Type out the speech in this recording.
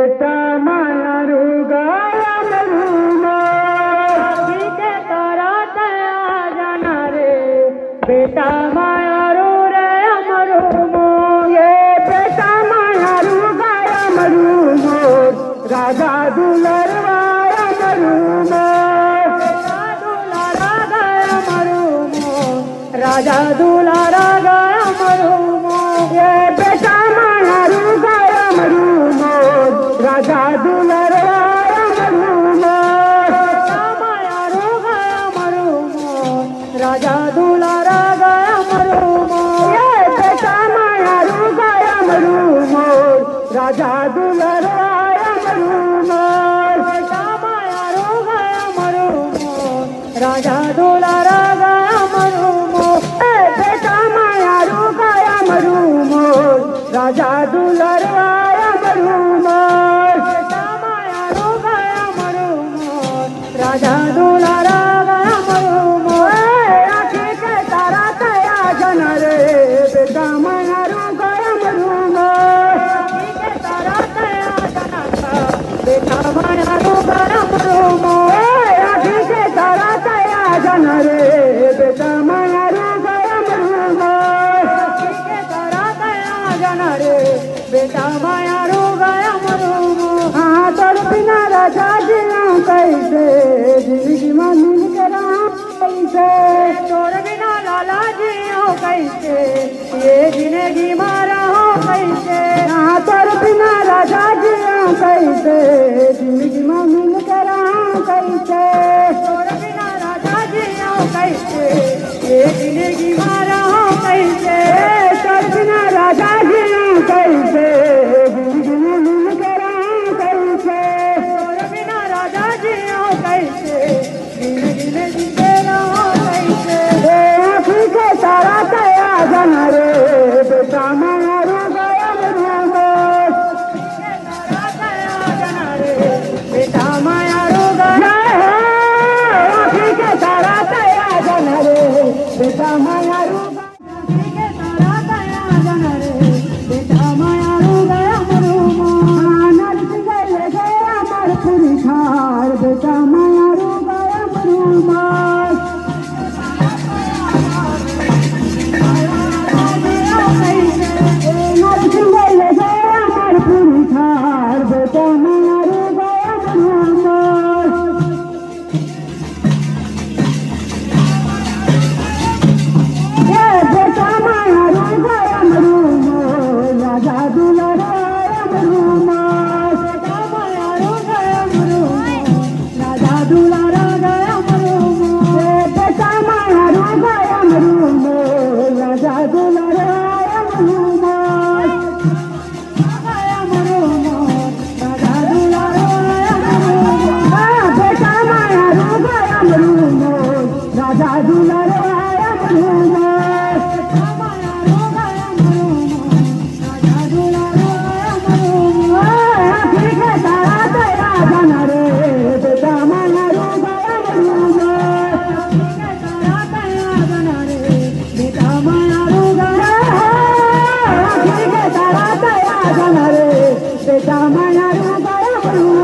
बेटा मायारू गया मरूना के तारा तया जाना रे बेटा मायारू रे मरूमो ये बेटा मायारू गया मरूमो राजा दुलरवाया मरूमो राजा दुलारा गया मरूमो ये बेटा मायारू गया मरूमो राजा दुलारा मरूमो मायारू गया मरूमो राजा दुलारा गया मरूमो ये बेटा मायारू गया मरूमो राजा दुलारा मरूमो बेटा मायारू गया मरूमो राजा दुलारा राजा दुलरवाया मरूमो बेटा मायारू गया मरूमो राजा दुलारा गया मरूमो आँखी के तारा तया जन रे बेटा मायारू गया मरूमो आँखी के तारा तया जन बेटा मायारू गया मरूमो आँखी के तारा तया जन रे बेटा मायारू गया मरूमो रे बेटा मायारू गया मरूमो हाँ तोर बिना राजा जिया कैसे जिंदगी में मिल कर कैसे तोर बिना लाला जियो कैसे ये जिंदगी मारा हो कैसे हाँ तोर बिना राजा जिया कैसे जिंदगी में मिल कर कैसे तोर बिना राजा जियो कैसे ये जिंदगी मारा हो कैसे तोर बिना राजा कैसे जिंदगी करा कैसे तोर बिना राजा जियो कैसे जिंदगी में जीते रहो कैसे आँखी के तारा तया जन रे बेटा मायारू गया मरूमो तारा तया जन रे बेटा मायारू गया आँखी के तारा तया जन रे बेटा मायारू बेटा मायारू गया मरूमो बेटा मायारू गया मरूमो ये बेटा मायारू गया मरूमो राजा दुलारा मरूमो बेटा मायारू गया मरूमो राजा दुलारा गया मरूमो बेटा मायारू गया मरूमो राजा दुलारा मरूमो गया मरूमो राजा दुलारा मरूमो बेटा मायारू गया मरूमो राजा दुलारा मरूमो बेटा मायारू गया मरूमो राजा दुलारा मरूमो आँखी के तारा तया जन रे बेटा मायारू गया मरूमो आँखी के तारा तया जन रे बेटा मायारू गया आँखी के तारा तया जन रे बेटा मायारू गया मरूमो